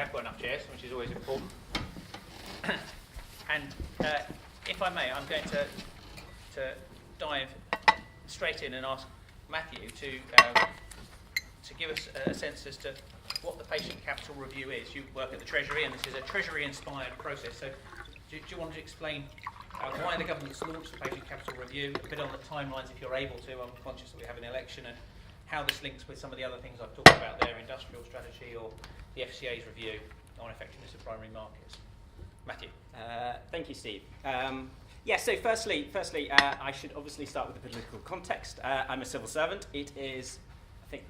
I've got enough chairs, which is always important. And if I may, I'm going to dive straight in and ask Matthew to give us a sense as to what the Patient Capital Review is. You work at the Treasury, and this is a Treasury-inspired process. So do you want to explain why the government's launched the Patient Capital Review, a bit on the timelines if you're able to? I'm conscious that we have an election, and how this links with some of the other things I've talked about there, industrial strategy or the FCA's review on effectiveness of primary markets. Matthew. Thank you, Steve. So firstly, I should obviously start with the political context. I'm a civil servant. It is, I think,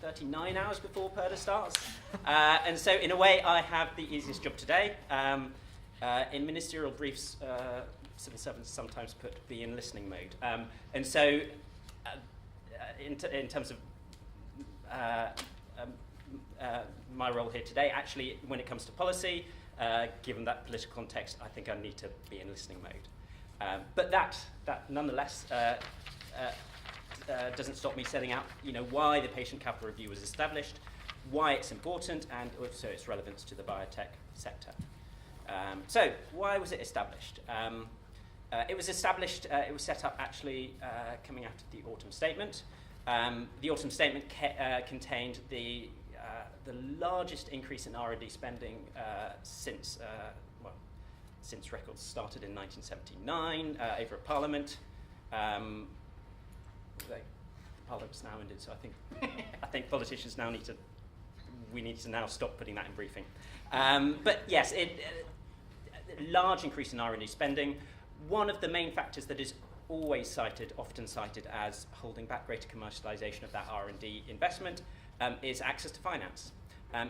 39 hours before Perella starts. And so in a way, I have the easiest job today. In ministerial briefs, civil servants sometimes be in listening mode. And so in terms of my role here today, actually, when it comes to policy, given that political context, I think I need to be in listening mode. But that nonetheless doesn't stop me setting out, why the Patient Capital Review was established, why it's important, and also its relevance to the biotech sector. So why was it established? It was set up actually coming out of the Autumn Statement. The Autumn Statement contained the largest increase in R&D spending since records started in 1979 over a Parliament. The Parliament's now ended, so I think politicians now we need to now stop putting that in briefing. But yes, large increase in R&D spending. One of the main factors that is always often cited as holding back greater commercialisation of that R&D investment is access to finance.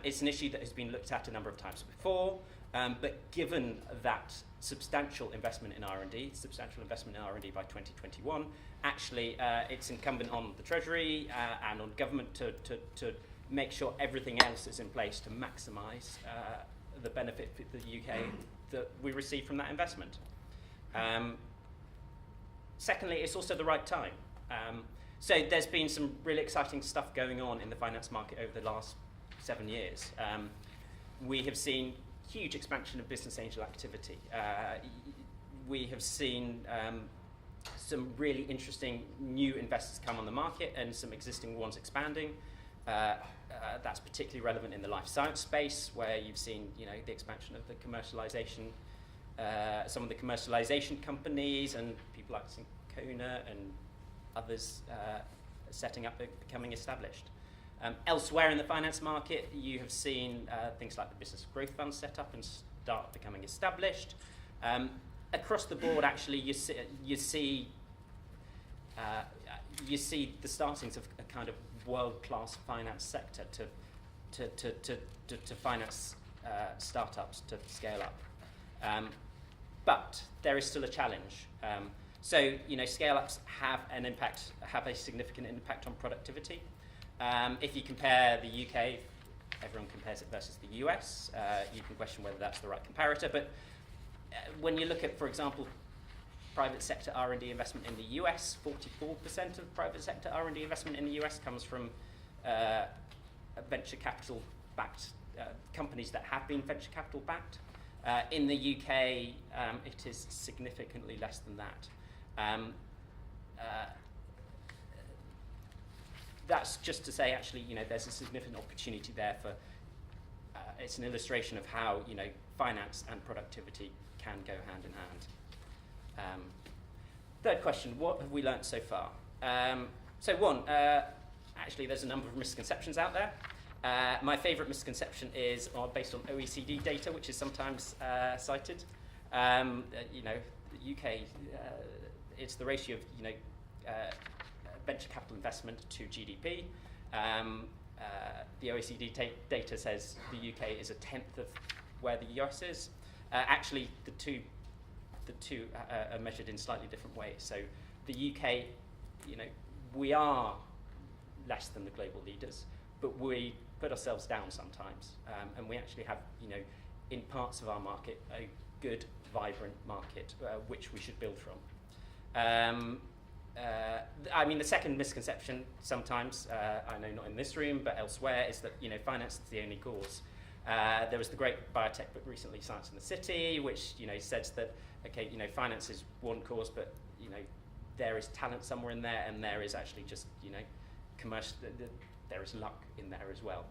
It's an issue that has been looked at a number of times before, but given that substantial investment in R&D by 2021, actually it's incumbent on the Treasury and on government to make sure everything else is in place to maximise the benefit for the UK that we receive from that investment. Secondly, it's also the right time. So there's been some really exciting stuff going on in the finance market over the last 7 years. We have seen huge expansion of business angel activity. We have seen some really interesting new investors come on the market and some existing ones expanding. That's particularly relevant in the life science space, where you've seen the expansion of the commercialization, some of the commercialization companies and people like Syncona and others setting up and becoming established. Elsewhere in the finance market, you have seen things like the business growth funds set up and start becoming established. Across the board, actually, you see the startings of a kind of world-class finance sector to finance startups to scale up. But there is still a challenge. So scale-ups have a significant impact on productivity. If you compare the UK, everyone compares it versus the US. You can question whether that's the right comparator, but when you look at, for example, private sector R&D investment in the US, 44% of private sector R&D investment in the US comes from venture capital-backed companies that have been venture capital-backed. In the UK, it is significantly less than that. That's just to say, actually, there's a significant opportunity there for. It's an illustration of how finance and productivity can go hand in hand. Third question: what have we learnt so far? So one, actually, there's a number of misconceptions out there. My favourite misconception is based on OECD data, which is sometimes cited. The UK, it's the ratio of venture capital investment to GDP. The OECD data says the UK is a tenth of where the US is. Actually, the two are measured in slightly different ways. So the UK, we are less than the global leaders, but we put ourselves down sometimes, and we actually have, in parts of our market, a good, vibrant market which we should build from. I mean, the second misconception sometimes, I know not in this room, but elsewhere, is that, finance is the only cause. There was the great biotech book recently, Science in the City, which, says that, okay, finance is one cause, but, there is talent somewhere in there, and there is actually just, commercial, there is luck in there as well.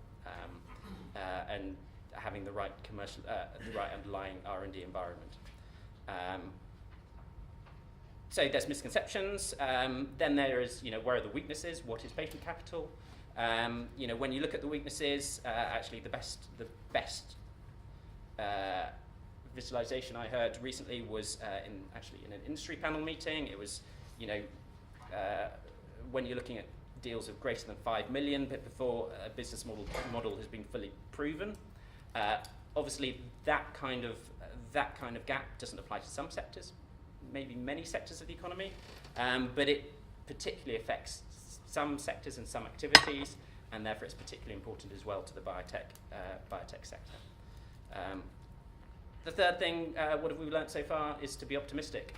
And having the right commercial, the right underlying R&D environment. So there's misconceptions. Then there is, where are the weaknesses? What is patient capital? When you look at the weaknesses, actually the best visualization I heard recently was in an industry panel meeting. It was, when you're looking at deals of greater than 5 million, but before a business model has been fully proven. Obviously, that kind of gap doesn't apply to some sectors, maybe many sectors of the economy, but it particularly affects some sectors and some activities, and therefore it's particularly important as well to the biotech sector. The third thing, what have we learnt so far, is to be optimistic.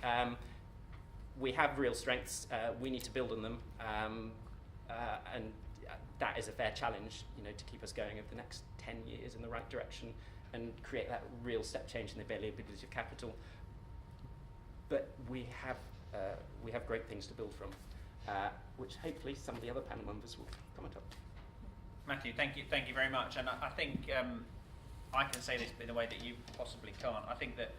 We have real strengths. We need to build on them, and that is a fair challenge, to keep us going over the next 10 years in the right direction and create that real step change in the availability of capital. But we have great things to build from, which hopefully some of the other panel members will comment on. Matthew, thank you very much. And I think I can say this in a way that you possibly can't. I think that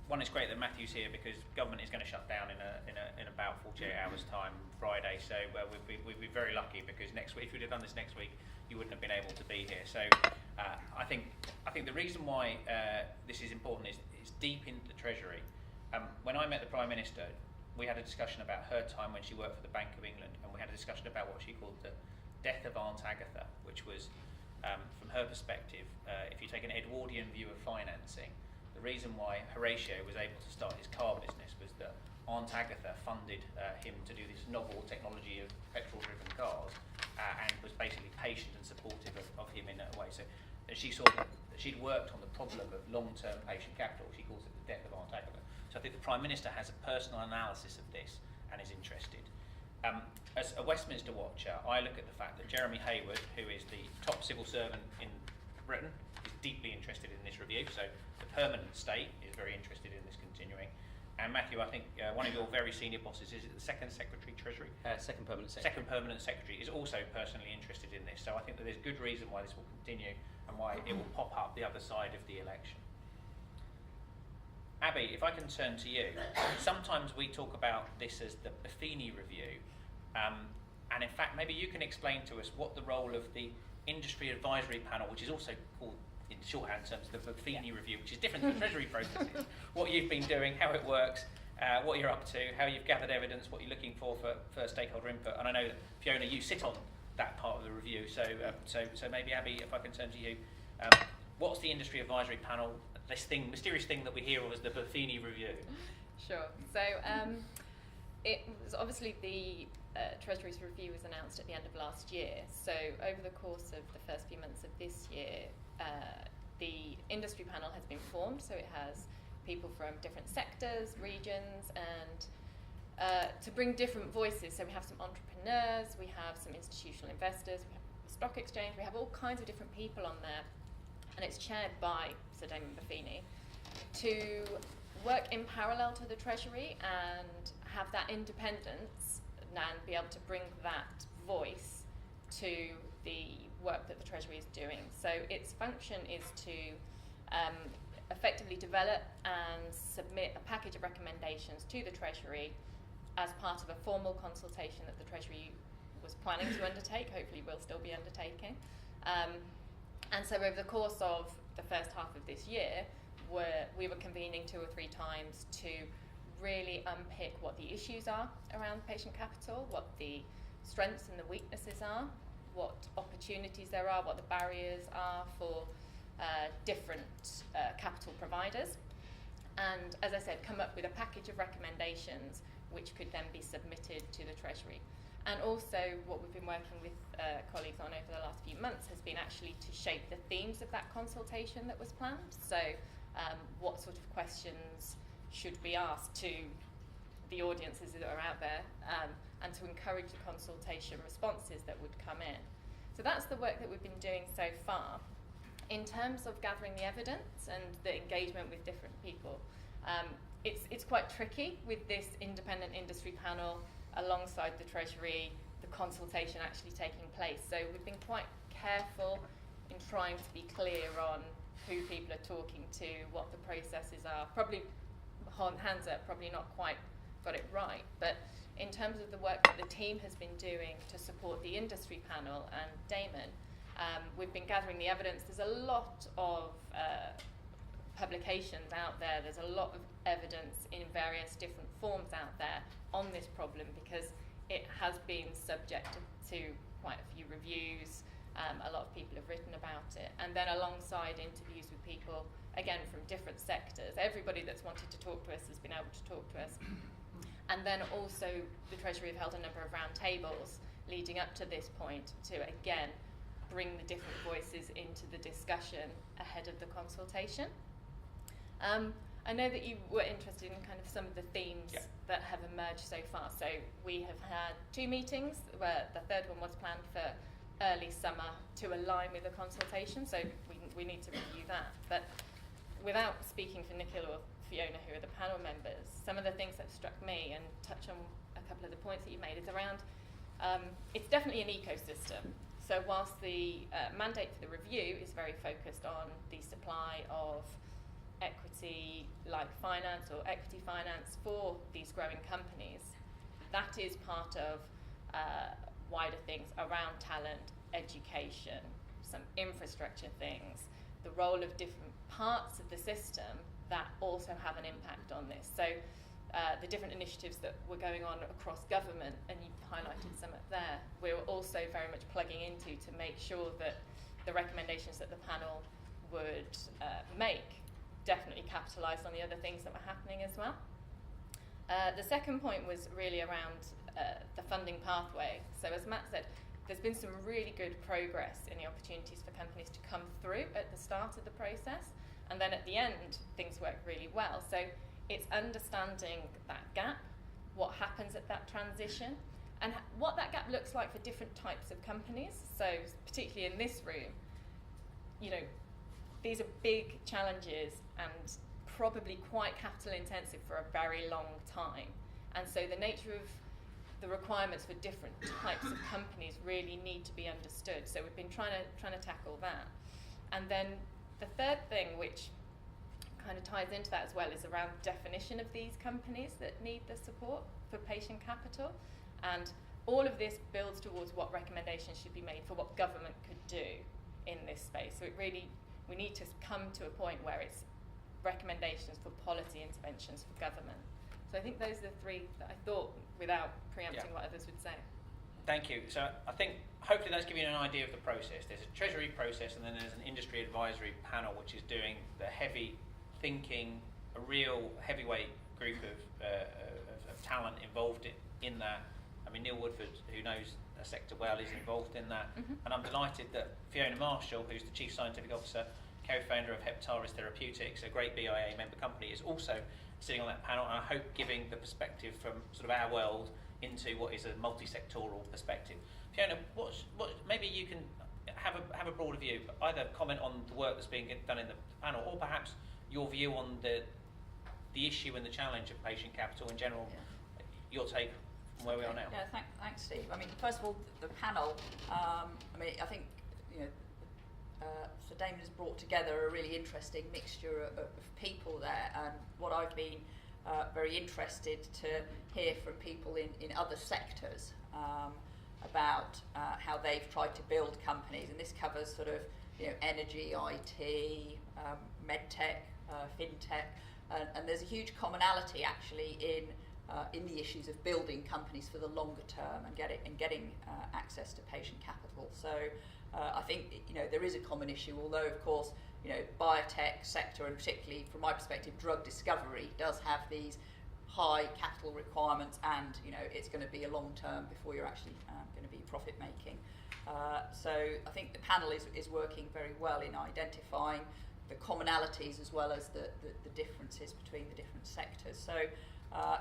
one, it's great that Matthew's here because government is going to shut down in about 48 hours' time, Friday. So we'd be very lucky because next week, if we'd have done this next week, you wouldn't have been able to be here. So I think the reason why this is important is it's deep into the Treasury. When I met the Prime Minister, we had a discussion about her time when she worked for the Bank of England, and we had a discussion about what she called the death of Aunt Agatha, which was, from her perspective, if you take an Edwardian view of financing, the reason why Horatio was able to start his car business was that Aunt Agatha funded him to do this novel technology of petrol-driven cars, and was basically patient and supportive of him in that way. So she saw that she'd worked on the problem of long-term patient capital. She calls it the death of Aunt Agatha. So I think the Prime Minister has a personal analysis of this and is interested. As a Westminster watcher, I look at the fact that Jeremy Hayward, who is the top civil servant in Britain, is deeply interested in this review. So the permanent state is very interested in this continuing. And Matthew, I think one of your very senior bosses, is it the Second Secretary Treasury? Second Permanent Secretary. Second Permanent Secretary is also personally interested in this. So I think that there's good reason why this will continue and why it will pop up the other side of the election. Abby, if I can turn to you. Sometimes we talk about this as the Buffini review. And in fact, maybe you can explain to us what the role of the Industry Advisory Panel, which is also called in shorthand terms the Buffini review, which is different to the Treasury processes, what you've been doing, how it works, what you're up to, how you've gathered evidence, what you're looking for stakeholder input. And I know that, Fiona, you sit on that part of the review, so maybe Abby, if I can turn to you, what's the Industry Advisory Panel, this mysterious thing that we hear of as the Buffini review? Sure. So it was obviously the Treasury's review was announced at the end of last year. So over the course of the first few months of this year, the industry panel has been formed. So it has people from different sectors, regions, and to bring different voices. So we have some entrepreneurs, we have some institutional investors, we have the stock exchange, we have all kinds of different people on there. And it's chaired by Sir Damon Buffini to work in parallel to the Treasury and have that independence and be able to bring that voice to the work that the Treasury is doing. So its function is to effectively develop and submit a package of recommendations to the Treasury as part of a formal consultation that the Treasury was planning to undertake, hopefully will still be undertaking. And so over the course of the first half of this year, we were convening 2 or 3 times to really unpick what the issues are around patient capital, what the strengths and the weaknesses are, what opportunities there are, what the barriers are for different capital providers, and as I said, come up with a package of recommendations which could then be submitted to the Treasury. And also what we've been working with colleagues on over the last few months has been actually to shape the themes of that consultation that was planned. So what sort of questions should be asked to the audiences that are out there, and to encourage the consultation responses that would come in. So that's the work that we've been doing so far. In terms of gathering the evidence and the engagement with different people, it's quite tricky with this independent industry panel alongside the Treasury, the consultation actually taking place. So we've been quite careful in trying to be clear on who people are talking to, what the processes are. Probably, hands up, probably not quite got it right, but in terms of the work that the team has been doing to support the industry panel and Damon, we've been gathering the evidence. There's a lot of publications out there. There's a lot of evidence in various different forms out there on this problem, because it has been subject to quite a few reviews. A lot of people have written about it. And then alongside interviews with people, again, from different sectors. Everybody that's wanted to talk to us has been able to talk to us. And then also the Treasury have held a number of roundtables leading up to this point to, again, bring the different voices into the discussion ahead of the consultation. I know that you were interested in kind of some of the themes that have emerged so far. So we have had 2 meetings, where the third one was planned for early summer to align with the consultation, so we need to review that. But without speaking for Nikhil or Fiona, who are the panel members, some of the things that struck me, and touch on a couple of the points that you made, is around, it's definitely an ecosystem. So whilst the mandate for the review is very focused on the supply of equity-like finance or equity finance for these growing companies, that is part of wider things around talent, education, some infrastructure things, the role of different parts of the system that also have an impact on this. So the different initiatives that were going on across government, and you highlighted some up there, we're also very much plugging into to make sure that the recommendations that the panel would make definitely capitalised on the other things that were happening as well. The second point was really around the funding pathway. So as Matt said, there's been some really good progress in the opportunities for companies to come through at the start of the process, and then at the end things work really well. So it's understanding that gap, what happens at that transition, and what that gap looks like for different types of companies. So particularly in this room, you know, these are big challenges and probably quite capital intensive for a very long time. And so the nature of the requirements for different types of companies really need to be understood. So we've been trying to tackle that. And then the third thing, which kind of ties into that as well, is around definition of these companies that need the support for patient capital. And all of this builds towards what recommendations should be made for what government could do in this space. So it really, we need to come to a point where it's recommendations for policy interventions for government. So I think those are the 3 that I thought, without preempting what others would say. Thank you. So I think hopefully that's giving you an idea of the process. There's a Treasury process, and then there's an industry advisory panel which is doing the heavy thinking, a real heavyweight group of talent involved in that. I mean, Neil Woodford, who knows the sector well, is involved in that. And I'm delighted that Fiona Marshall, who's the Chief Scientific Officer, co-founder of Heptares Therapeutics, a great BIA member company, is also sitting on that panel, and I hope giving the perspective from sort of our world into what is a multi-sectoral perspective. Fiona, what maybe you can have a broader view, either comment on the work that's being done in the panel, or perhaps your view on the issue and the challenge of patient capital in general. Your take from where we are now. Yeah, thanks, Steve. I mean, first of all, the panel. I mean, I think Sir Damon has brought together a really interesting mixture of people there, and what I've been very interested to hear from people in other sectors about how they've tried to build companies, and this covers sort of energy, IT, medtech, fintech, and there's a huge commonality actually in the issues of building companies for the longer term and getting access to patient capital. So I think there is a common issue, although of course biotech sector, and particularly from my perspective drug discovery, does have these high capital requirements, and it's going to be a long term before you're actually going to be profit making. So I think the panel is working very well in identifying the commonalities as well as the differences between the different sectors. So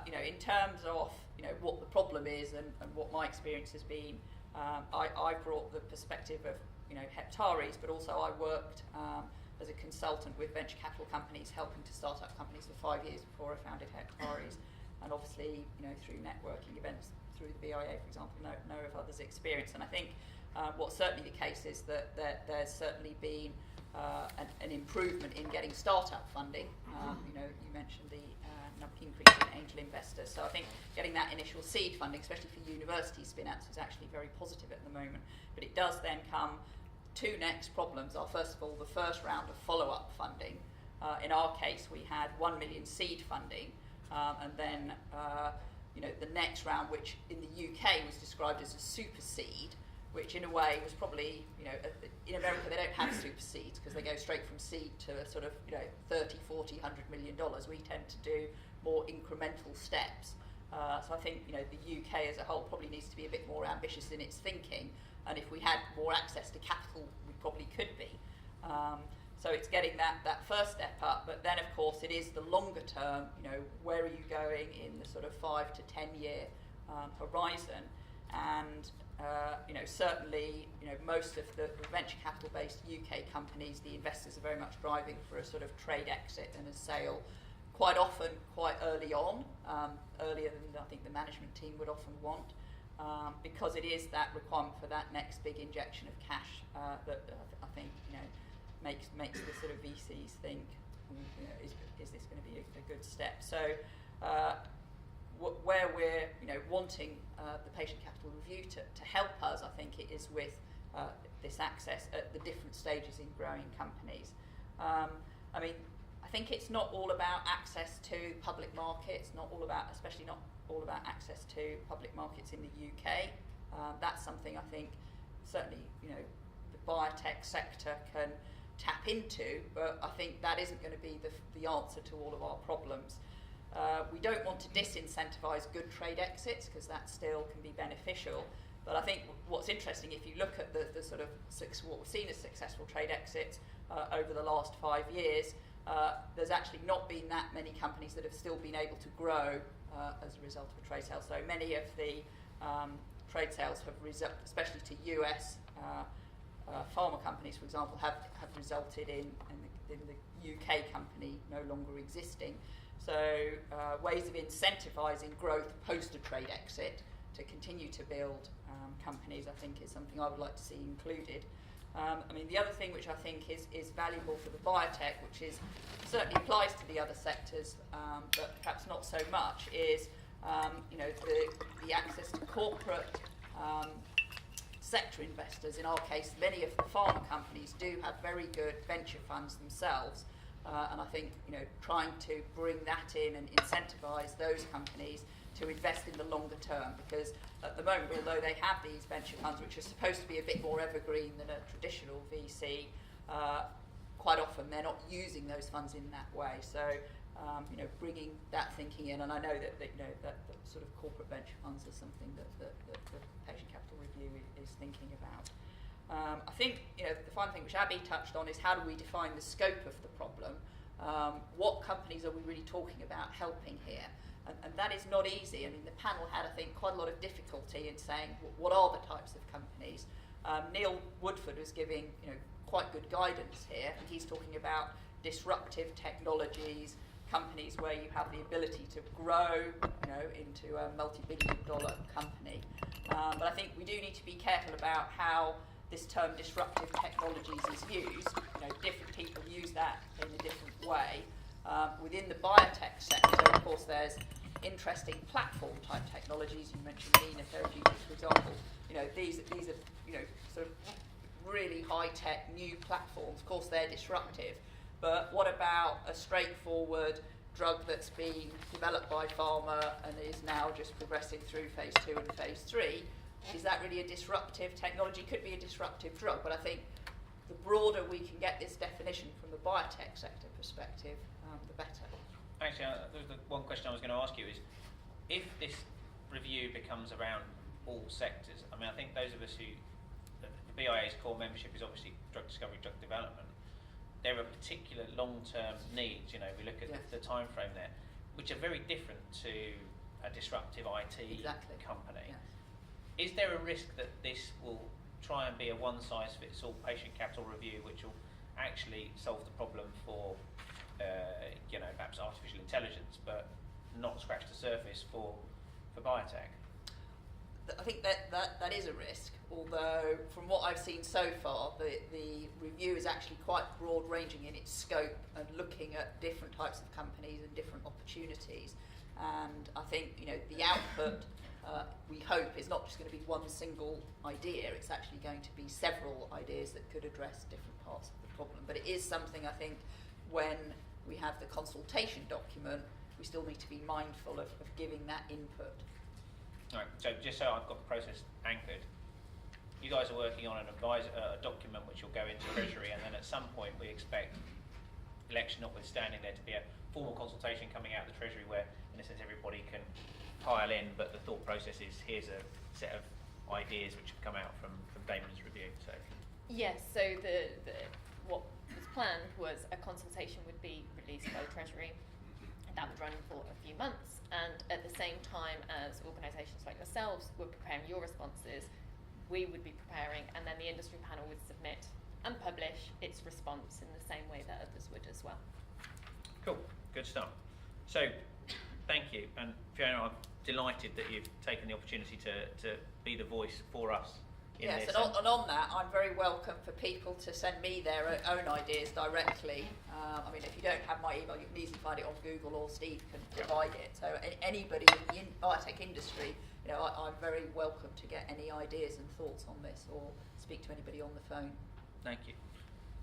In terms of what the problem is and what my experience has been, I brought the perspective of Heptares, but also I worked as a consultant with venture capital companies, helping to start up companies for 5 years before I founded Heptares, and obviously through networking events through the BIA, for example, know of others' experience. And I think what's certainly the case is that there's certainly been an improvement in getting startup funding. You mentioned the increase in angel investors. So I think getting that initial seed funding, especially for university spin-outs, is actually very positive at the moment. But it does then come two next problems are, first of all, the first round of follow-up funding. In our case, we had 1 million seed funding, and then the next round, which in the UK was described as a super seed, which in a way was probably, in America they don't have super seeds because they go straight from seed to a sort of, 30, 40, $100 million. We tend to do more incremental steps. So I think, the UK as a whole probably needs to be a bit more ambitious in its thinking. And if we had more access to capital, we probably could be. So it's getting that first step up, but then of course it is the longer term, where are you going in the sort of 5 to 10 year horizon? And certainly, most of the venture capital based UK companies, the investors are very much driving for a sort of trade exit and a sale, quite often quite early on, earlier than I think the management team would often want. Because it is that requirement for that next big injection of cash that I think makes the sort of VCs think, is this going to be a good step? So where we're wanting the Patient Capital Review to help us, I think it is with this access at the different stages in growing companies. I think it's not all about access to public markets, especially not all about access to public markets in the UK. That's something I think certainly the biotech sector can tap into, but I think that isn't going to be the answer to all of our problems. We don't want to disincentivise good trade exits because that still can be beneficial. But I think what's interesting, if you look at the sort of what we've seen as successful trade exits over the last 5 years, there's actually not been that many companies that have still been able to grow as a result of a trade sale. So many of the trade sales have especially to US pharma companies, for example, have resulted in the UK company no longer existing. So ways of incentivising growth post a trade exit to continue to build companies, I think, is something I would like to see included. The other thing which I think is valuable for the biotech, which certainly applies to the other sectors, but perhaps not so much, is the access to corporate sector investors. In our case, many of the pharma companies do have very good venture funds themselves, and I think trying to bring that in and incentivise those companies to invest in the longer term, because at the moment, although they have these venture funds which are supposed to be a bit more evergreen than a traditional VC, quite often they're not using those funds in that way. So bringing that thinking in, and I know that sort of corporate venture funds is something that the Patient Capital Review is thinking about. I think the final thing which Abby touched on is how do we define the scope of the problem? What companies are we really talking about helping here? And that is not easy. The panel had, I think, quite a lot of difficulty in saying what are the types of companies. Neil Woodford was giving quite good guidance here, and he's talking about disruptive technologies, companies where you have the ability to grow into a multi-billion-dollar company. But I think we do need to be careful about how this term disruptive technologies is used. Different people use that in a different way. Within the biotech sector, of course, there's interesting platform-type technologies. You mentioned Therapeutics, for example. These are sort of really high-tech new platforms. Of course, they're disruptive. But what about a straightforward drug that's been developed by pharma and is now just progressing through phase 2 and phase 3? Is that really a disruptive technology? Could be a disruptive drug, but I think the broader we can get this definition from the biotech sector perspective, the better. Actually, the one question I was going to ask you is, if this review becomes around all sectors, I think those of us who, the BIA's core membership is obviously drug discovery, drug development. There are particular long-term needs. We look at the time frame there. which are very different to a disruptive IT Exactly. company. Yes. Is there a risk that this will try and be a one-size-fits-all patient capital review, which will actually solve the problem for, perhaps artificial intelligence, but not scratch the surface for biotech? I think that is a risk, although from what I've seen so far, the review is actually quite broad-ranging in its scope and looking at different types of companies and different opportunities. And I think the output, we hope, is not just going to be one single idea. It's actually going to be several ideas that could address different parts of the problem. But it is something, I think, when we have the consultation document, we still need to be mindful of giving that input. All right, so just so I've got the process anchored, you guys are working on a document which will go into Treasury, and then at some point we expect, election notwithstanding, there to be a formal consultation coming out of the Treasury where, in a sense, everybody can pile in, but the thought process is, here's a set of ideas which have come out from Damon's review. So Yes, so what was planned was a consultation would be released by the Treasury. That would run for a few months, and at the same time as organisations like yourselves were preparing your responses, we would be preparing, and then the industry panel would submit and publish its response in the same way that others would as well. cool, good stuff. So thank you, and Fiona, I'm delighted that you've taken the opportunity to be the voice for us in Yes, this. and on that, I'm very welcome for people to send me their own ideas directly. I mean, if you don't have my email, you can easily find it on Google, or Steve can provide it. So anybody in the biotech industry, I'm very welcome to get any ideas and thoughts on this, or speak to anybody on the phone. Thank you.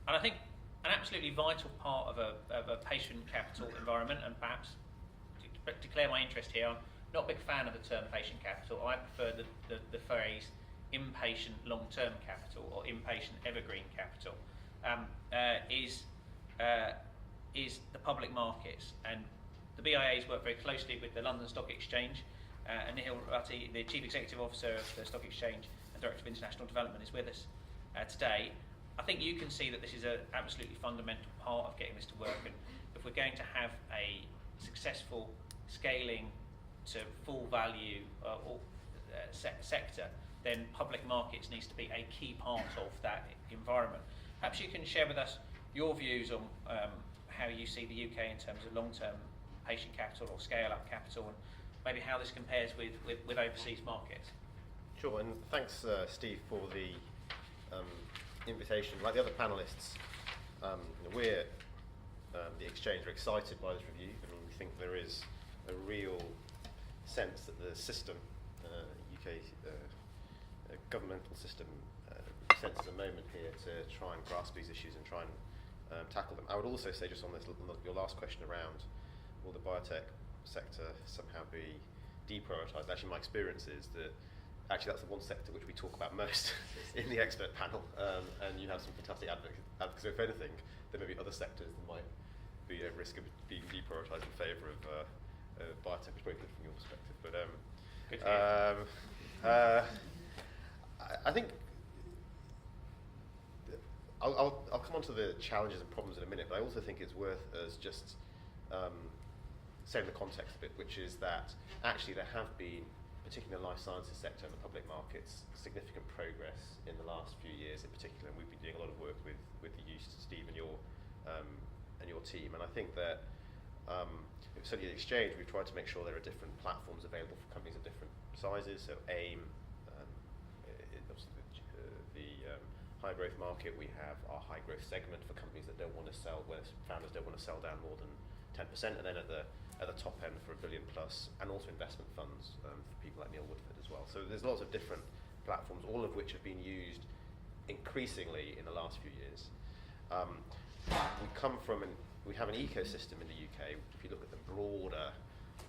And I think an absolutely vital part of a patient capital environment, and perhaps to declare my interest here, I'm not a big fan of the term patient capital. I prefer the phrase inpatient long-term capital, or inpatient evergreen capital, is the public markets. And the BIA's work very closely with the London Stock Exchange, and Nikhil, the Chief Executive Officer of the Stock Exchange and Director of International Development, is with us today. I think you can see that this is an absolutely fundamental part of getting this to work, and if we're going to have a successful scaling to full value sector, then public markets needs to be a key part of that environment. Perhaps you can share with us your views on how you see the UK in terms of long-term patient capital or scale-up capital, and maybe how this compares with overseas markets. Sure, and thanks, Steve, for the invitation. Like the other panellists, we're the Exchange are excited by this review, and we think there is a real sense that the system, UK governmental system, senses a moment here to try and grasp these issues and try and tackle them. I would also say, just on this, your last question around, will the biotech sector somehow be deprioritised? Actually, my experience is that actually that's the one sector which we talk about most in the expert panel, and you have some fantastic advocates. So if anything, there may be other sectors that might be at risk of being deprioritised in favour of biotech, which is very good from your perspective. But Good to hear. I think I'll come on to the challenges and problems in a minute, but I also think it's worth us just setting the context a bit, which is that actually there have been, particularly in the life sciences sector and the public markets, significant progress in the last few years in particular, and we've been doing a lot of work with you, Steve, and your team. And I think that certainly at the Exchange, we've tried to make sure there are different platforms available for companies of different sizes. So AIM, the high growth market, we have our high growth segment for companies that don't want to sell, where founders don't want to sell down more than 10%, and then at the top end for $1 billion plus, and also investment funds for people like Neil Woodford as well. So there's lots of different platforms, all of which have been used increasingly in the last few years. We have an ecosystem in the UK. If you look at the broader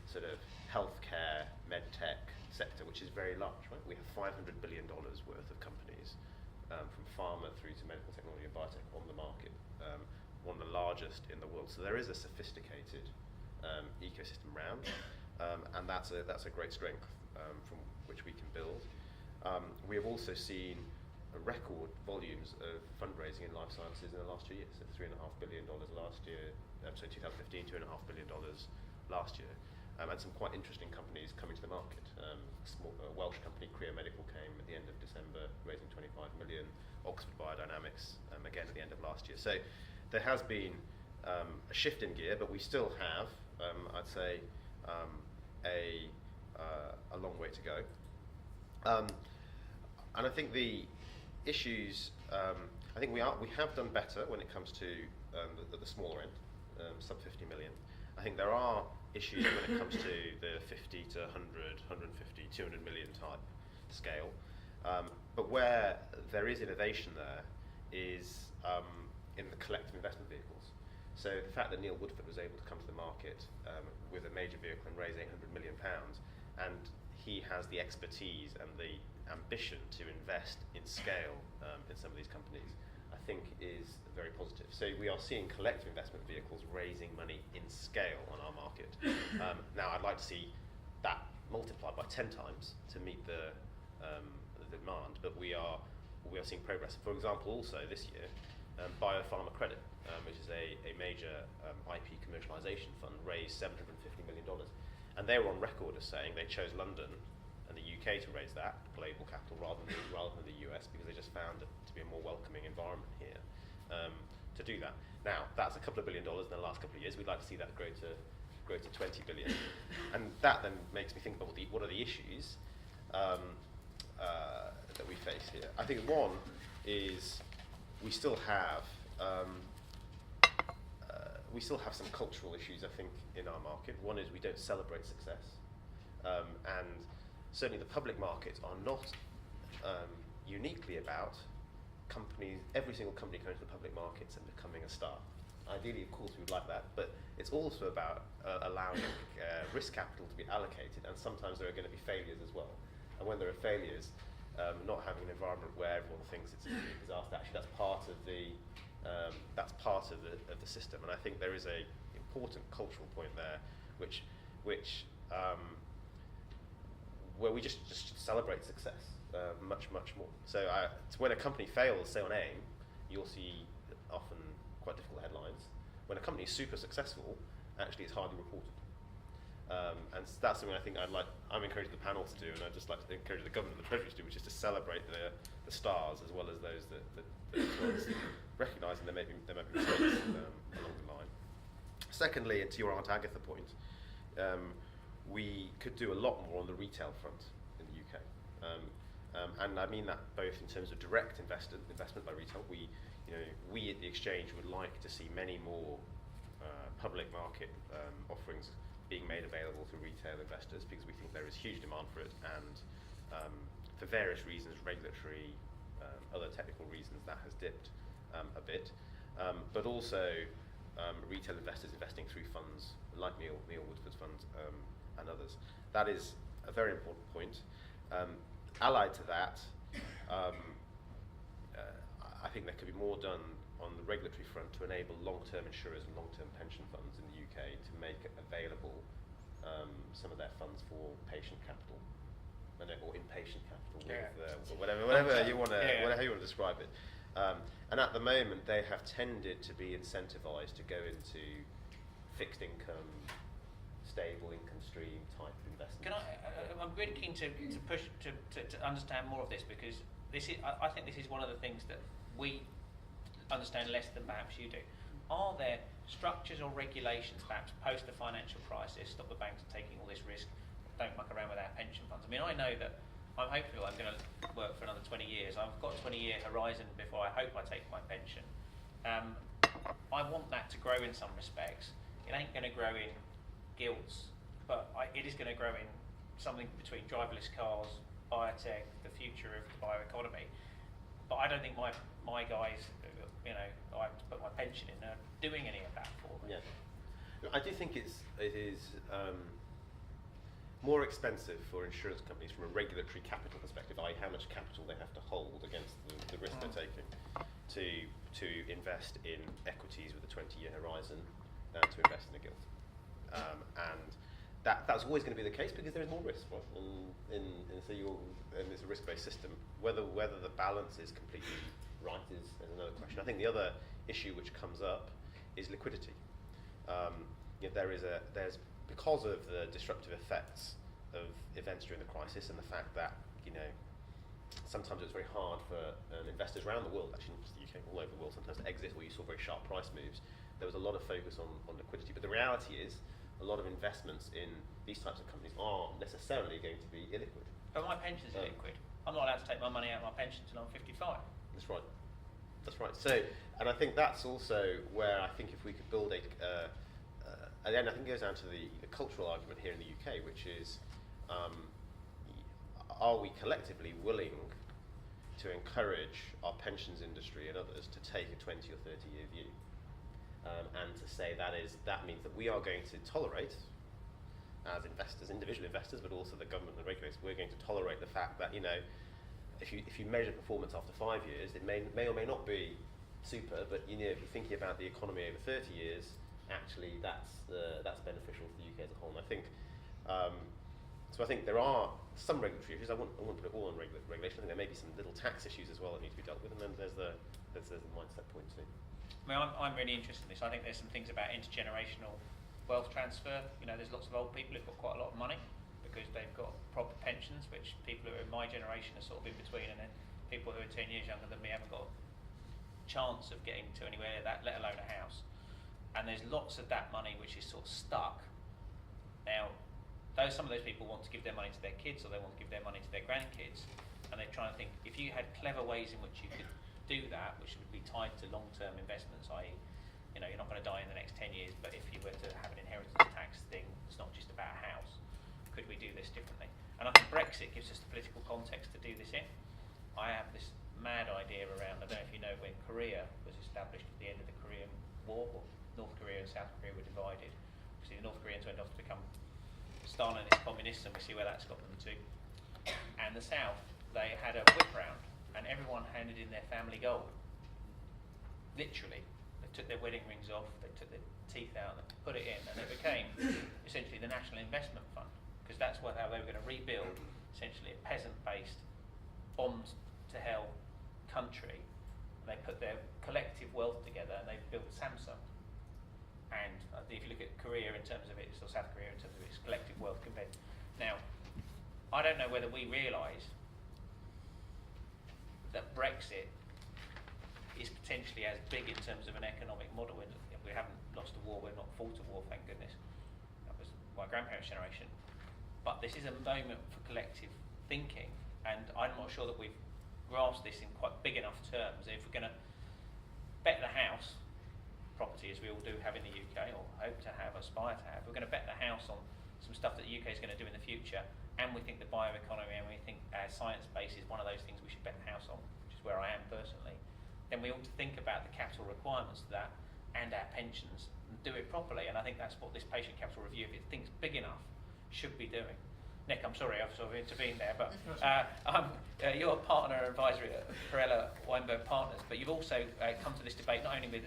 sort of healthcare, medtech sector, which is very large, right? We have $500 billion worth of companies, from pharma through to medical technology and biotech on the market, one of the largest in the world. So there is a sophisticated ecosystem around, and that's a great strength from which we can build. We have also seen record volumes of fundraising in life sciences in the last 2 years. So $3.5 billion last year, so 2015, $2.5 billion last year, and some quite interesting companies coming to the market. Small Welsh company Creo Medical came at the end of December, raising 25 million. Oxford Biodynamics again at the end of last year. So there has been a shift in gear, but we still have, I'd say, a long way to go. And I think the issues, I think we have done better when it comes to the smaller end, sub 50 million. I think there are issues when it comes to the 50 to 100, 150, 200 million type scale. But where there is innovation there is in the collective investment vehicles. So the fact that Neil Woodford was able to come to the market with a major vehicle and raise £800 million, and he has the expertise and the ambition to invest in scale in some of these companies, I think is very positive. So we are seeing collective investment vehicles raising money in scale on our market. Now I'd like to see that multiplied by 10 times to meet the demand, but we are seeing progress. For example, also this year, Biopharma Credit, which is a major IP commercialisation fund, raised $750 million, and they were on record as saying they chose London and the UK to raise that global capital rather than the US, because they just found it to be a more welcoming environment here to do that. Now that's a couple of $1 billion in the last couple of years. We'd like to see that grow to 20 billion, and that then makes me think about what are the issues that we face here. I think one is we still have some cultural issues, I think, in our market. One is we don't celebrate success, and certainly the public markets are not uniquely about companies. Every single company going to the public markets and becoming a star. Ideally, of course, we would like that, but it's also about allowing risk capital to be allocated, and sometimes there are going to be failures as well. And when there are failures, not having an environment where everyone thinks it's a disaster, actually that's part of the system. And I think there is a important cultural point there, where we just celebrate success much more. So when a company fails, say on AIM, you'll see often quite difficult headlines. When a company is super successful, actually it's hardly reported. And that's something I think I'm encouraging the panel to do, and I'd just like to encourage the government and the Treasury to do, which is to celebrate the stars as well as those that recognising there may be mistakes along the line. Secondly, and to your Aunt Agatha point, we could do a lot more on the retail front in the UK, and I mean that both in terms of direct investment by retail. We at the exchange would like to see many more public market offerings being made available to retail investors, because we think there is huge demand for it, and for various reasons, regulatory, other technical reasons, that has dipped a bit, but also retail investors investing through funds like Neil Woodford's funds and others. That is a very important point. Allied to that, I think there could be more done on the regulatory front to enable long-term insurers and long-term pension funds in the UK to make available some of their funds for patient capital, or inpatient capital, whatever you want to describe it. And at the moment, they have tended to be incentivised to go into fixed income, stable income stream type investments. I'm really keen to push to understand more of this, because I think this is one of the things that we understand less than perhaps you do. Are there structures or regulations, perhaps post the financial crisis, stop the banks from taking all this risk, don't muck around with our pension funds? I mean, I know that I'm hopeful I'm going to work for another 20 years. I've got a 20-year horizon before I hope I take my pension. I want that to grow in some respects. It ain't going to grow in gilts, but it is going to grow in something between driverless cars, biotech, the future of the bioeconomy. But I don't think my guys, I have to put my pension in, are doing any of that for me. Yeah, I do think it is more expensive for insurance companies from a regulatory capital perspective, i.e. how much capital they have to hold against the risk they're taking, to invest in equities with a 20-year horizon than to invest in a gilt. And that's always going to be the case, because there is more risk, right? And it's a risk-based system. Whether the balance is completely right is another question. I think the other issue which comes up is liquidity. There's because of the disruptive effects of events during the crisis and the fact that, sometimes it's very hard for investors around the world, actually not just the UK, all over the world, sometimes to exit where you saw very sharp price moves. There was a lot of focus on liquidity, but the reality is a lot of investments in these types of companies aren't necessarily going to be illiquid. But my pension's illiquid. I'm not allowed to take my money out of my pension until I'm 55. That's right. That's right. So, and I think that's also where I think if we could build again, I think it goes down to the cultural argument here in the UK, which is, are we collectively willing to encourage our pensions industry and others to take a 20 or 30 year view, and to say that means that we are going to tolerate, as investors, individual investors, but also the government and the regulators, we're going to tolerate the fact that, if you measure performance after 5 years, it may or may not be super, but if you're thinking about the economy over 30 years, actually that's beneficial for the UK as a whole. And I think so. I think there are some regulatory issues. I won't put it all on regulation. I think there may be some little tax issues as well that need to be dealt with, and then there's the mindset point too. I mean, I'm really interested in this. I think there's some things about intergenerational wealth transfer. There's lots of old people who've got quite a lot of money because they've got proper pensions, which people who are in my generation are sort of in between, and then people who are 10 years younger than me haven't got a chance of getting to anywhere near that, let alone a house. And there's lots of that money which is sort of stuck. Now, some of those people want to give their money to their kids, or they want to give their money to their grandkids, and they're trying to think, if you had clever ways in which you could do that, which would be tied to long-term investments, i.e., you're not going to die in the next 10 years, but if you were to have an inheritance tax thing, it's not just about a house. Could we do this differently? And I think Brexit gives us the political context to do this in. I have this mad idea around, I don't know if you know, when Korea was established at the end of the Korean War, or North Korea and South Korea were divided. Obviously the North Koreans went off to become Stalinist communists, and we see where that's got them to. And the South, they had a whip round, and everyone handed in their family gold. Literally. They took their wedding rings off, they took their teeth out, and they put it in, and it became essentially the National Investment Fund, because that's how they were going to rebuild essentially a peasant-based, bombs-to-hell country. They put their collective wealth together, and they built Samsung. And if you look at Korea in terms of its, or South Korea in terms of its collective wealth compared. Now, I don't know whether we realise that Brexit is potentially as big in terms of an economic model. We haven't lost a war, we've not fought a war, thank goodness. That was my grandparents' generation. But this is a moment for collective thinking, and I'm not sure that we've grasped this in quite big enough terms. If we're going to bet the house, property as we all do have in the UK, or hope to have, aspire to have, we're going to bet the house on some stuff that the UK is going to do in the future, and we think the bioeconomy and we think science base is one of those things we should bet the house on, which is where I am personally, then we ought to think about the capital requirements of that and our pensions and do it properly. And I think that's what this patient capital review, if it thinks big enough, should be doing. Nick, I'm sorry I've sort of intervened there, but you're a partner advisory at Perella Weinberg Partners, but you've also come to this debate not only with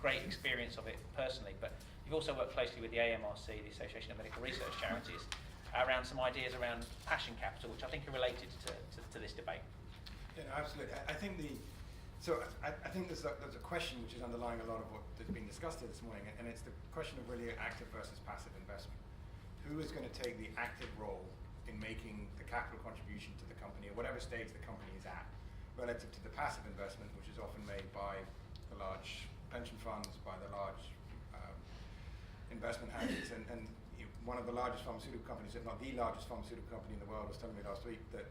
great experience of it personally, but you've also worked closely with the AMRC, the Association of Medical Research Charities, around some ideas around passion capital, which I think are related to this debate. Yeah, no, absolutely. I think I think there's a question which is underlying a lot of what has been discussed here this morning, and it's the question of really active versus passive investment. Who is going to take the active role in making the capital contribution to the company, or whatever stage the company is at, relative to the passive investment, which is often made by the large pension funds, by the large investment houses, and one of the largest pharmaceutical companies, if not the largest pharmaceutical company in the world, was telling me last week that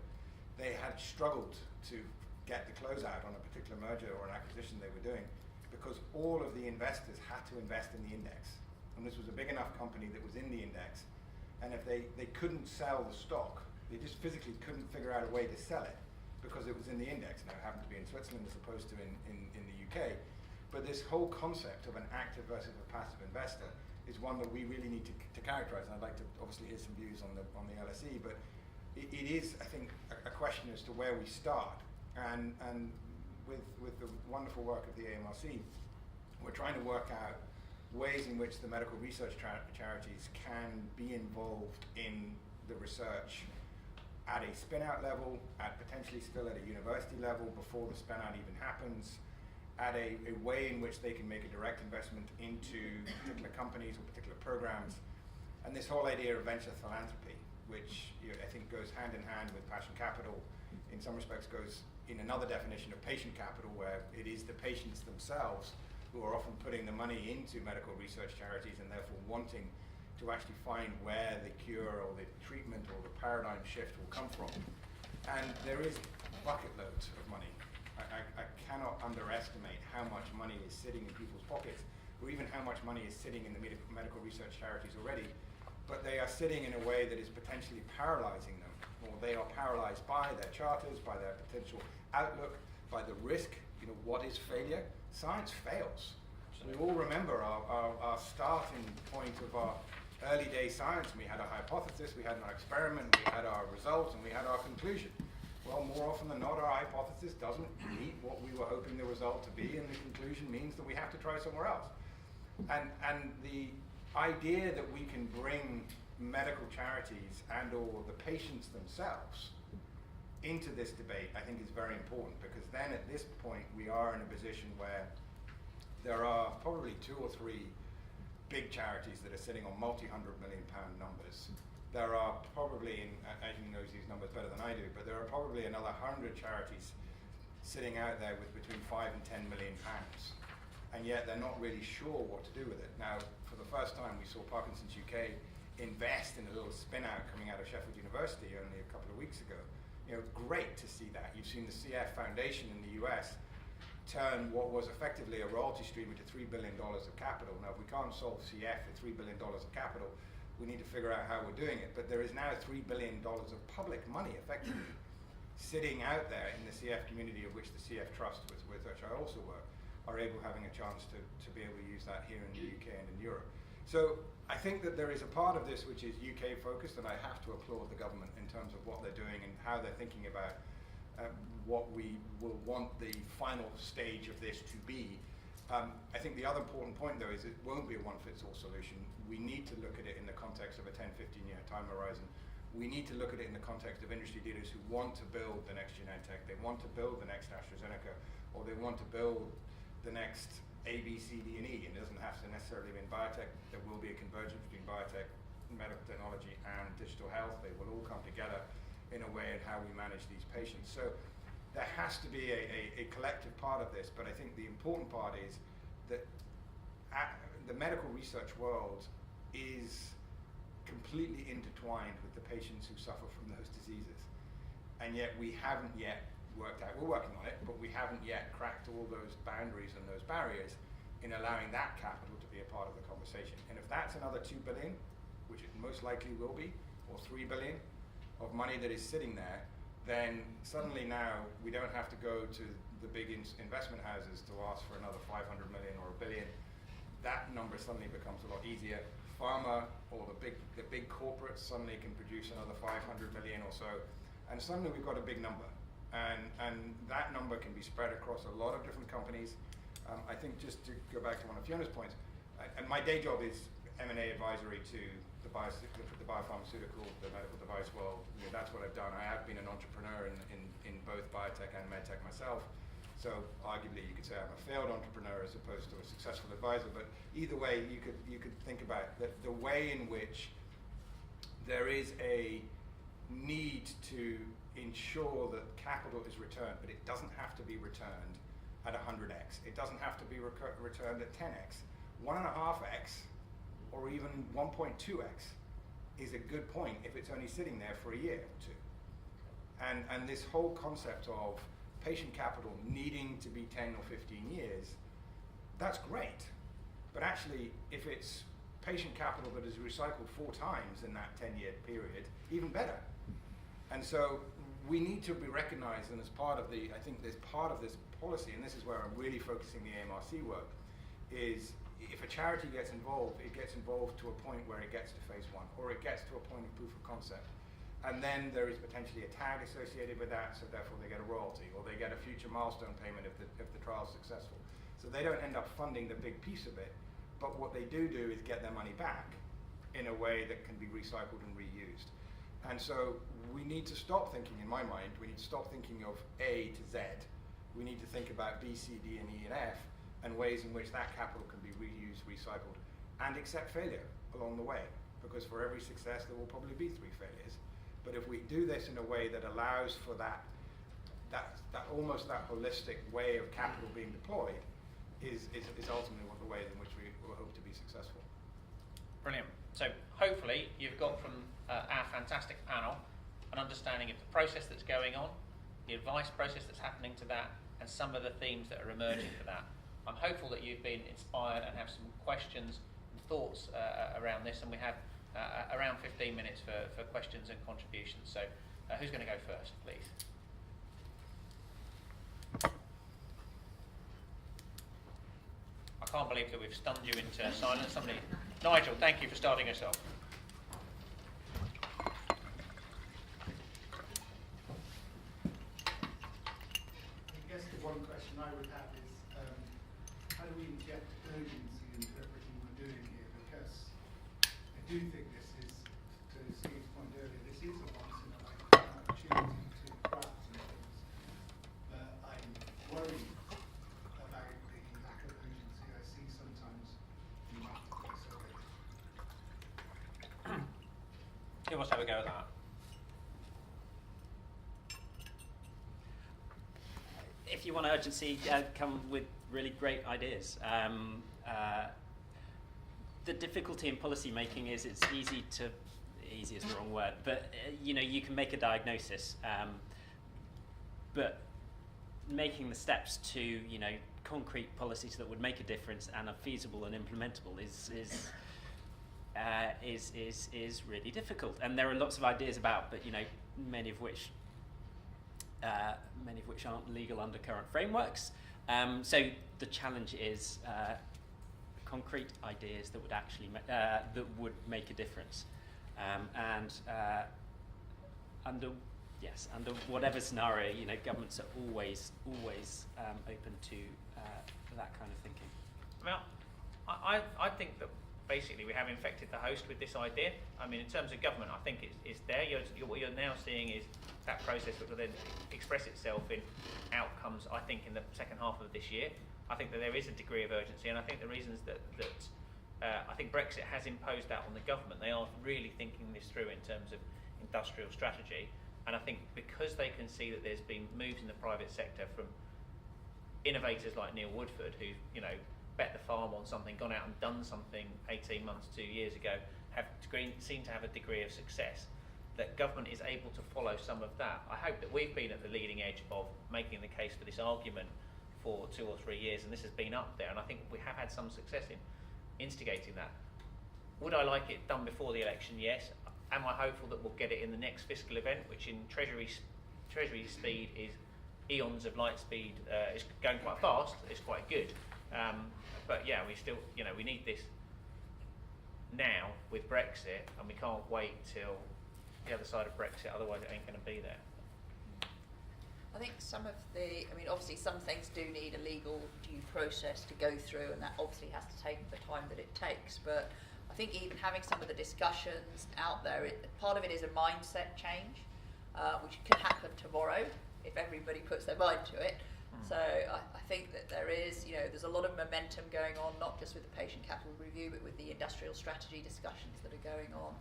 they had struggled to get the closeout on a particular merger or an acquisition they were doing because all of the investors had to invest in the index. And this was a big enough company that was in the index, and if they couldn't sell the stock, they just physically couldn't figure out a way to sell it because it was in the index. Now it happened to be in Switzerland as opposed to in the UK. But this whole concept of an active versus a passive investor is one that we really need to characterize. And I'd like to obviously hear some views on the LSE, but it is, I think, a question as to where we start. And with the wonderful work of the AMRC, we're trying to work out ways in which the medical research charities can be involved in the research at a spin-out level, at potentially still at a university level before the spin-out even happens, at a way in which they can make a direct investment into particular companies or particular programs, And this whole idea of venture philanthropy, which I think goes hand in hand with passion capital, in some respects goes in another definition of patient capital, where it is the patients themselves who are often putting the money into medical research charities and therefore wanting to actually find where the cure or the treatment or the paradigm shift will come from. And there is bucket loads of money. I cannot underestimate how much money is sitting in people's pockets, or even how much money is sitting in the medical research charities already, but they are sitting in a way that is potentially paralyzing them, or they are paralyzed by their charters, by their potential outlook, by the risk. What is failure? Science fails. We all remember our starting point of our early day science. We had a hypothesis, we had an experiment, we had our results, and we had our conclusion. Well, more often than not, our hypothesis doesn't meet what we were hoping the result to be, and the conclusion means that we have to try somewhere else. And the idea that we can bring medical charities and or the patients themselves into this debate, I think is very important, because then at this point we are in a position where there are probably 2 or 3 big charities that are sitting on multi-100 million pound numbers. There are probably, Aidan knows these numbers better than I do, but there are probably another 100 charities sitting out there with between 5 and 10 million pounds. And yet they're not really sure what to do with it. Now, for the first time, we saw Parkinson's UK invest in a little spin-out coming out of Sheffield University only a couple of weeks ago. Great to see that. You've seen the CF Foundation in the US turn what was effectively a royalty stream into $3 billion of capital. Now, if we can't solve CF with $3 billion of capital, we need to figure out how we're doing it. But there is now $3 billion of public money, effectively, sitting out there in the CF community, of which the CF Trust, with which I also work, are having a chance to be able to use that here in the UK and in Europe. So I think that there is a part of this which is UK focused, and I have to applaud the government in terms of what they're doing and how they're thinking about what we will want the final stage of this to be. I think the other important point, though, is it won't be a one-fits-all solution. We need to look at it in the context of a 10, 15-year time horizon. We need to look at it in the context of industry leaders who want to build the next Genentech, they want to build the next AstraZeneca, or they want to build the next A, B, C, D, and E. And it doesn't have to necessarily be in biotech. There will be a convergence between biotech, medical technology, and digital health. They will all come together in a way in how we manage these patients. So there has to be a collective part of this, but I think the important part is that the medical research world is completely intertwined with the patients who suffer from those diseases. And yet we haven't yet worked out, we're working on it, but we haven't yet cracked all those boundaries and those barriers in allowing that capital to be a part of the conversation. And if that's another 2 billion, which it most likely will be, or 3 billion of money that is sitting there, then suddenly now we don't have to go to the big investment houses to ask for another 500 million or $1 billion. That number suddenly becomes a lot easier. Pharma or the big corporates suddenly can produce another 500 million or so, and suddenly we've got a big number. And that number can be spread across a lot of different companies. I think, just to go back to one of Fiona's points, and my day job is M&A advisory to the biopharmaceutical, the medical device world. That's what I've done. I have been an entrepreneur in both biotech and medtech myself. So arguably you could say I'm a failed entrepreneur as opposed to a successful advisor. But either way, you could think about the way in which there is a need to ensure that capital is returned, but it doesn't have to be returned at 100x. It doesn't have to be returned at 10x. 1.5x or even 1.2x is a good point if it's only sitting there for a year or two. And this whole concept of patient capital needing to be 10 or 15 years, that's great. But actually, if it's patient capital that is recycled 4 times in that 10-year period, even better. And so we need to be recognized, and as part of the, I think there's part of this policy, and this is where I'm really focusing the AMRC work, is if a charity gets involved, it gets involved to a point where it gets to phase 1, or it gets to a point of proof of concept. And then there is potentially a tag associated with that, so therefore they get a royalty, or they get a future milestone payment if the trial's successful. So they don't end up funding the big piece of it, but what they do is get their money back in a way that can be recycled and reused. And so we need to stop thinking, in my mind, we need to stop thinking of A to Z. We need to think about B, C, D, and E, and F, and ways in which that capital can be reused, recycled, and accept failure along the way. because for every success there will probably be 3 failures. But if we do this in a way that allows for that almost that holistic way of capital being deployed, is ultimately one of the ways in which we will hope to be successful. Brilliant. So hopefully you've got from our fantastic panel an understanding of the process that's going on, the advice process that's happening to that, and some of the themes that are emerging for that. I'm hopeful that you've been inspired and have some questions and thoughts around this, and we have around 15 minutes for questions and contributions. So who's going to go first, please? I can't believe that we've stunned you into silence. Nigel, thank you for starting us off. I guess the one question I would have is, how do we inject urgency into everything we're doing here? Because I do think this is, to Steve's point earlier, this is a once-in-a-lifetime opportunity to craft some things. But I'm worried about the lack of urgency I see sometimes in marketplace already. Who wants to have a go at that? If you want urgency, come with really great ideas. The difficulty in policy making is it's easy is the wrong word, but you can make a diagnosis, but making the steps to concrete policies that would make a difference and are feasible and implementable is really difficult. And there are lots of ideas about, but many of which aren't legal under current frameworks. So the challenge is concrete ideas that would actually that would make a difference, and under whatever scenario, governments are always open to that kind of thinking. Well, I think that basically we have infected the host with this idea. I mean, in terms of government, I think it's there. What you're now seeing is that process which will then express itself in outcomes, I think, in the second half of this year. I think that there is a degree of urgency, and I think the reasons that I think Brexit has imposed that on the government. They are really thinking this through in terms of industrial strategy, and I think because they can see that there's been moves in the private sector from innovators like Neil Woodford, who bet the farm on something, gone out and done something 18 months, 2 years ago, seem to have a degree of success, that government is able to follow some of that. I hope that we've been at the leading edge of making the case for this argument for 2 or 3 years, and this has been up there, and I think we have had some success in instigating that. Would I like it done before the election? Yes. Am I hopeful that we'll get it in the next fiscal event, which in Treasury speed is eons of light speed? It's going quite fast, it's quite good. But yeah, we still, we need this now with Brexit, and we can't wait till the other side of Brexit, otherwise it ain't going to be there. I think obviously some things do need a legal due process to go through, and that obviously has to take the time that it takes. But I think even having some of the discussions out there, part of it is a mindset change, which can happen tomorrow if everybody puts their mind to it. So I think that there's a lot of momentum going on, not just with the patient capital review, but with the industrial strategy discussions that are going on.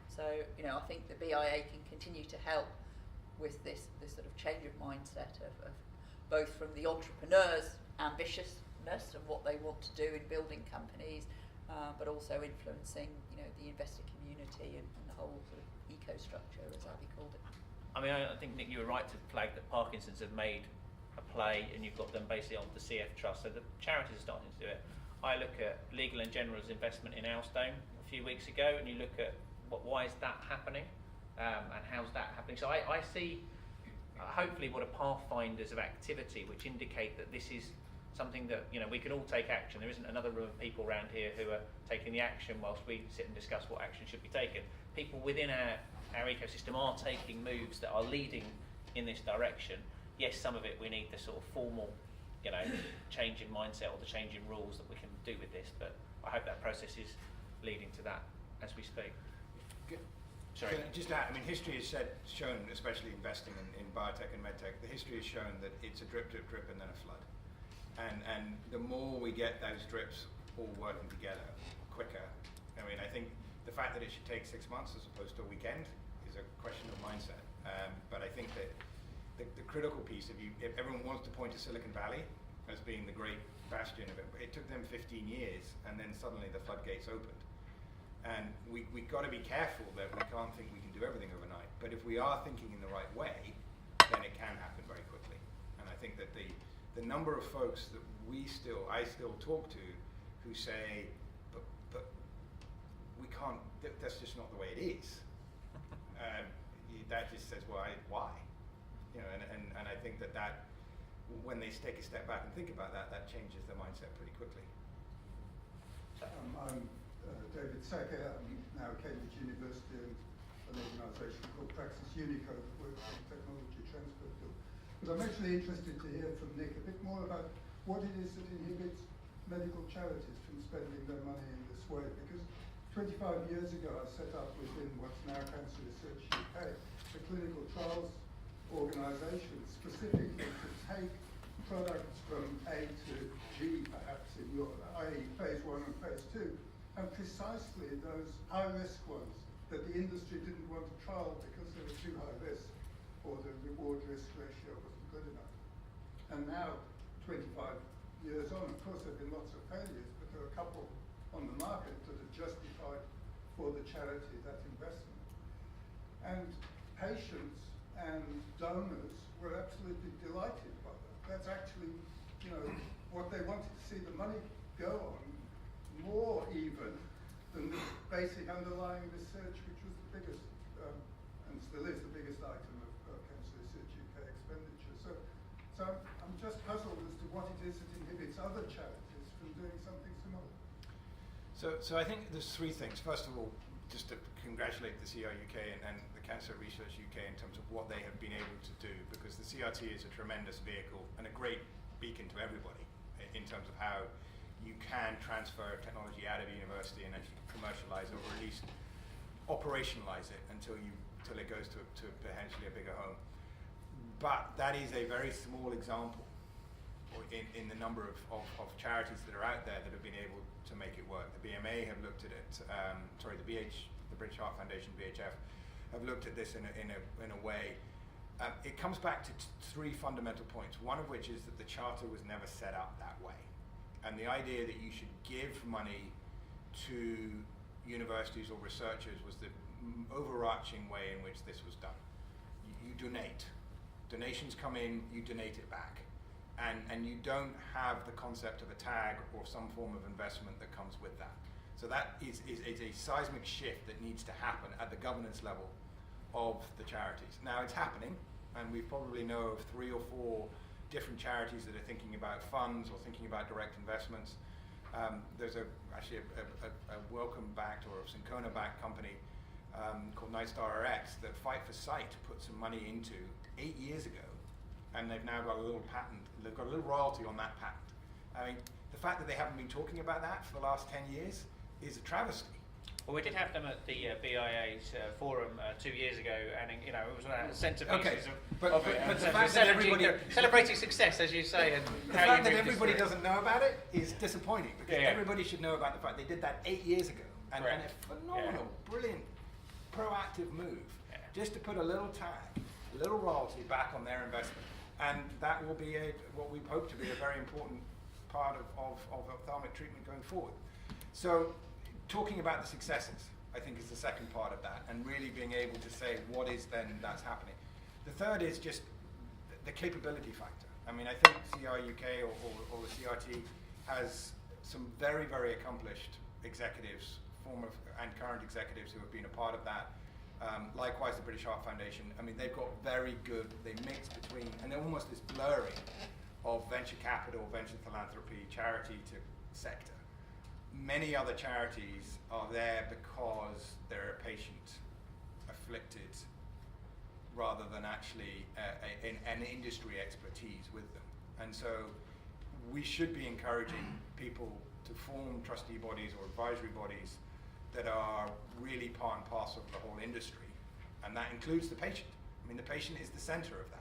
So I think the BIA can continue to help with this sort of change of mindset of both from the entrepreneurs' ambitiousness of what they want to do in building companies, but also influencing the investor community and the whole sort of eco-structure, as Abby called it. I mean, I think, Nick, you were right to flag that Parkinson's have made a play, and you've got them basically on the CF Trust, so the charities are starting to do it. I look at Legal & General's investment in Alstone a few weeks ago, and you look at why is that happening, and how's that happening. So I see hopefully what are pathfinders of activity which indicate that this is something that we can all take action. There isn't another room of people around here who are taking the action whilst we sit and discuss what action should be taken. People within our ecosystem are taking moves that are leading in this direction. Yes, some of it we need the sort of formal change in mindset or the change in rules that we can do with this, but I hope that process is leading to that as we speak. Good. Sorry. Just that, history has shown, especially investing in biotech and medtech, the history has shown that it's a drip, drip, drip, and then a flood. And the more we get those drips all working together quicker, I think The fact that it should take 6 months as opposed to a weekend is a question of mindset. But I think that the critical piece, if everyone wants to point to Silicon Valley as being the great bastion of it, it took them 15 years, and then suddenly the floodgates opened. And we've got to be careful that we can't think we can do everything overnight. But if we are thinking in the right way, then it can happen very quickly. And I think that the number of folks that I still talk to who say, but we can't, that's just not the way it is. That just says, well, why? You know, and I think that when they take a step back and think about that changes their mindset pretty quickly. I'm David Sacker. I'm now at Cambridge University and an organisation called Praxis Unicode that works in the technology transfer field. But I'm actually interested to hear from Nick a bit more about what it is that inhibits medical charities from spending their money in this way. Because 25 years ago I set up within what's now Cancer Research UK a clinical trials organisation specifically to take products from A to G, perhaps, in your, i.e. phase 1 and phase 2, and precisely those high-risk ones that the industry didn't want to trial because they were too high risk or the reward-risk ratio wasn't good enough. And now, 25 years on, of course there have been lots of failures, but there are a couple on the market that have justified for the charity that investment. And patients and donors were absolutely delighted by that. That's actually, you know, what they wanted to see the money go on, more even than the basic underlying research, which was the biggest, and still is the biggest item of Cancer Research UK expenditure. So I'm just puzzled as to what it is that inhibits other charities from doing something similar. So I think there's three things. First of all, just to congratulate the CRUK and the Cancer Research UK in terms of what they have been able to do, because the CRT is a tremendous vehicle and a great beacon to everybody in terms of how you can transfer technology out of a university and actually commercialize it, or at least operationalize it until it goes to potentially a bigger home. But that is a very small example in the number of charities that are out there that have been able to make it work. The BMA have looked at it, the British Heart Foundation, BHF, have looked at this in a way. It comes back to three fundamental points, one of which is that the charter was never set up that way. And the idea that you should give money to universities or researchers was the overarching way in which this was done. You donate. Donations come in, you donate it back. And you don't have the concept of a tag or some form of investment that comes with that. So that is a seismic shift that needs to happen at the governance level of the charities. Now it's happening, and we probably know of 3 or 4 different charities that are thinking about funds or thinking about direct investments. There's actually a Wellcome-backed or a Syncona-backed company called Nightstar RX that Fight for Sight put some money into 8 years ago, and they've now got a little patent. They've got a little royalty on that patent. I mean, the fact that they haven't been talking about that for the last 10 years is a travesty. Well, we did have them at the BIA's forum 2 years ago, and it was a centerpiece of it. But the fact that everybody celebrating success, as you say, and the fact that everybody doesn't know about it is disappointing, because everybody should know about the fact they did that 8 years ago, and a phenomenal, brilliant, proactive move, just to put a little tag, a little royalty back on their investment, and that will be what we hope to be a very important part of ophthalmic treatment going forward. So, talking about the successes, I think, is the second part of that, and really being able to say what is then that's happening. The third is just the capability factor. I mean, I think CRUK or the CRT has some very, very accomplished executives, former and current executives who have been a part of that. Likewise, the British Heart Foundation. I mean, they've got very good, they mix between, and they're almost this blurring of venture capital, venture philanthropy, charity to sector. Many other charities are there because they're a patient afflicted rather than actually an industry expertise with them. And so we should be encouraging people to form trustee bodies or advisory bodies that are really part and parcel of the whole industry. And that includes the patient. I mean, the patient is the center of that.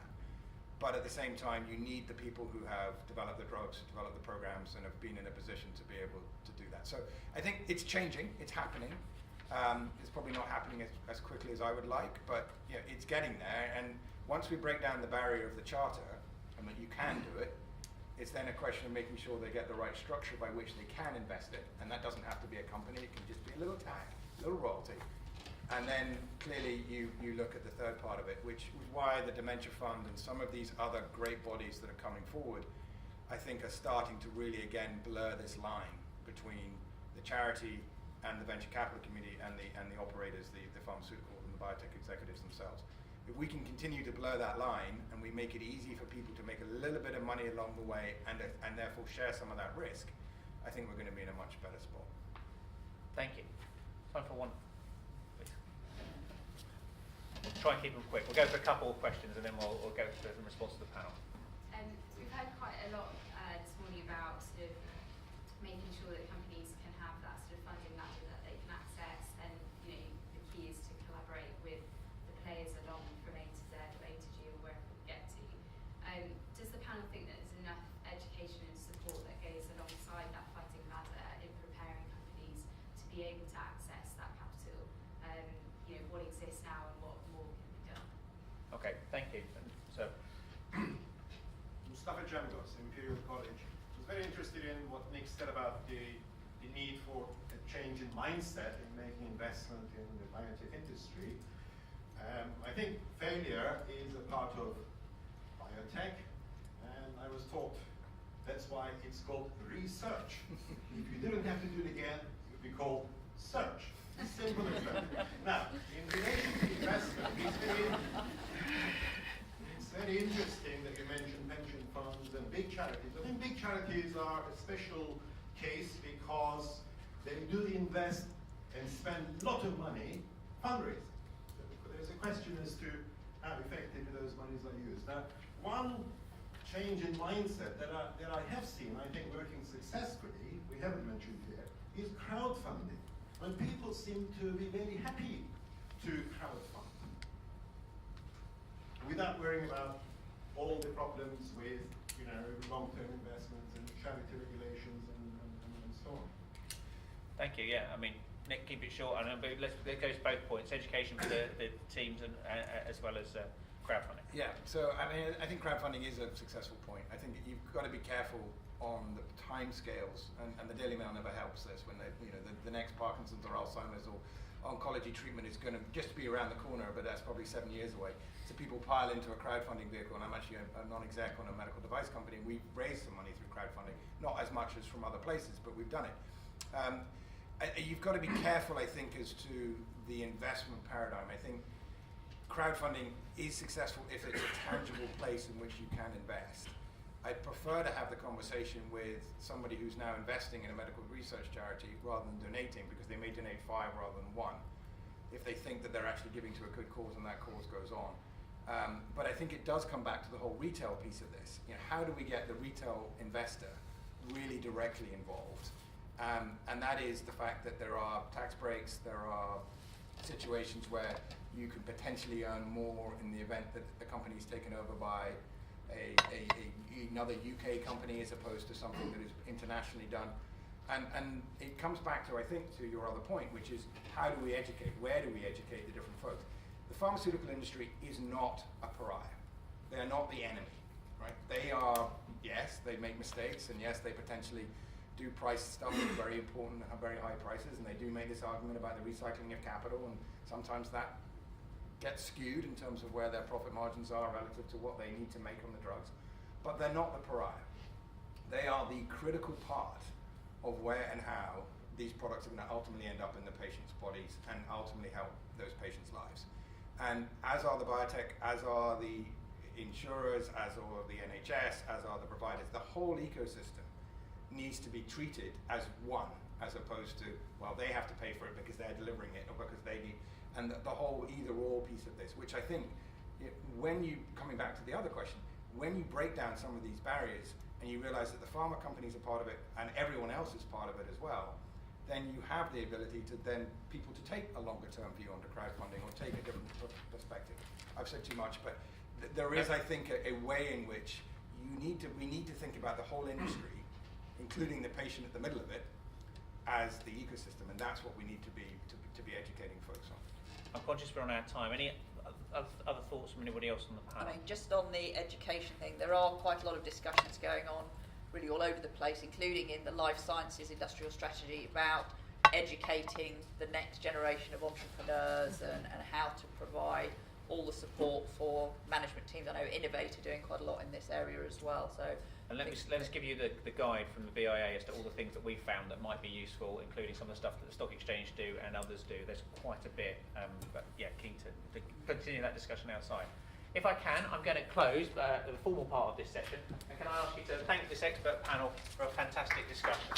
But at the same time, you need the people who have developed the drugs, developed the programs, and have been in a position to be able to do that. So I think it's changing, it's happening. It's probably not happening as quickly as I would like, but it's getting there. And once we break down the barrier of the charter, and that you can do it, it's then a question of making sure they get the right structure by which they can invest it. And that doesn't have to be a company, it can just be a little tag, a little royalty. And then clearly you look at the third part of it, which is why the Dementia Fund and some of these other great bodies that are coming forward, I think are starting to really again blur this line between the charity and the venture capital community and the operators, the pharmaceutical and the biotech executives themselves. If we can continue to blur that line and we make it easy for people to make a little bit of money along the way and therefore share some of that risk, I think we're going to be in a much better spot. Thank you. Time for one, please. Try and keep them quick. We'll go for a couple of questions and then we'll go to the response to the panel. We've heard quite a lot this morning about sort of making sure that companies can have that sort of funding ladder that they can access, and the key is to collaborate with the players along from A to Z or A to G or wherever we get to. Does the panel think that there's enough education and support that goes alongside that funding ladder in preparing companies to be able to access that capital? What exists now and what more can be done? Okay, thank you. And so, Mustafa Jamgos, Imperial College. I was very interested in what Nick said about the need for a change in mindset in making investment in the biotech industry. I think failure is a part of biotech, and I was taught that's why it's called research. If you didn't have to do it again, it would be called search. Simple as that. Now, in relation to investment, it's very interesting that you mentioned pension funds and big charities. I think big charities are a special case because they do invest and spend a lot of money fundraising. So there's a question as to how effectively those monies are used. Now, one change in mindset that I have seen, I think working successfully, we haven't mentioned here, is crowdfunding. When people seem to be very happy to crowdfund without worrying about all the problems with long-term investments and charity regulations and so on. thank you. Yeah, I mean, Nick, keep it short. But let's go to both points: education for the teams and as well as crowdfunding. Yeah, so I mean, I think crowdfunding is a successful point. I think that you've got to be careful on the timescales, and the Daily Mail never helps this when the next Parkinson's or Alzheimer's or oncology treatment is going to just be around the corner, but that's probably 7 years away. So people pile into a crowdfunding vehicle, and I'm actually a non-exec on a medical device company, and we've raised some money through crowdfunding, not as much as from other places, but we've done it. You've got to be careful, I think, as to the investment paradigm. I think crowdfunding is successful if it's a tangible place in which you can invest. I'd prefer to have the conversation with somebody who's now investing in a medical research charity rather than donating, because they may donate 5 rather than 1 if they think that they're actually giving to a good cause and that cause goes on. But I think it does come back to the whole retail piece of this. How do we get the retail investor really directly involved? And that is the fact that there are tax breaks, there are situations where you can potentially earn more in the event that the company is taken over by another UK company as opposed to something that is internationally done. And it comes back to, I think, to your other point, which is how do we educate? Where do we educate the different folks? The pharmaceutical industry is not a pariah. They are not the enemy, right? They are, yes, they make mistakes, and yes, they potentially do price stuff that's very important at very high prices, and they do make this argument about the recycling of capital, and sometimes that gets skewed in terms of where their profit margins are relative to what they need to make on the drugs. But they're not the pariah. They are the critical part of where and how these products are going to ultimately end up in the patient's bodies and ultimately help those patients' lives. And as are the biotech, as are the insurers, as are the NHS, as are the providers, the whole ecosystem needs to be treated as one, as opposed to, well, they have to pay for it because they're delivering it or because they need, and the whole either-or piece of this, which I think, when you, coming back to the other question, when you break down some of these barriers and you realize that the pharma companies are part of it and everyone else is part of it as well, then you have the ability to then people to take a longer-term view onto crowdfunding or take a different perspective. I've said too much, but there is, I think, a way in which we need to think about the whole industry, including the patient at the middle of it, as the ecosystem, and that's what we need to be educating folks on. I'm conscious we're on out of time. Any other thoughts from anybody else on the panel? I mean, just on the education thing, there are quite a lot of discussions going on really all over the place, including in the life sciences industrial strategy, about educating the next generation of entrepreneurs and how to provide all the support for management teams. I know Innovate are doing quite a lot in this area as well. So, and let us give you the guide from the BIA as to all the things that we found that might be useful, including some of the stuff that the Stock Exchange do and others do. There's quite a bit, but yeah, keen to continue that discussion outside. If I can, I'm going to close the formal part of this session. And can I ask you to thank this expert panel for a fantastic discussion?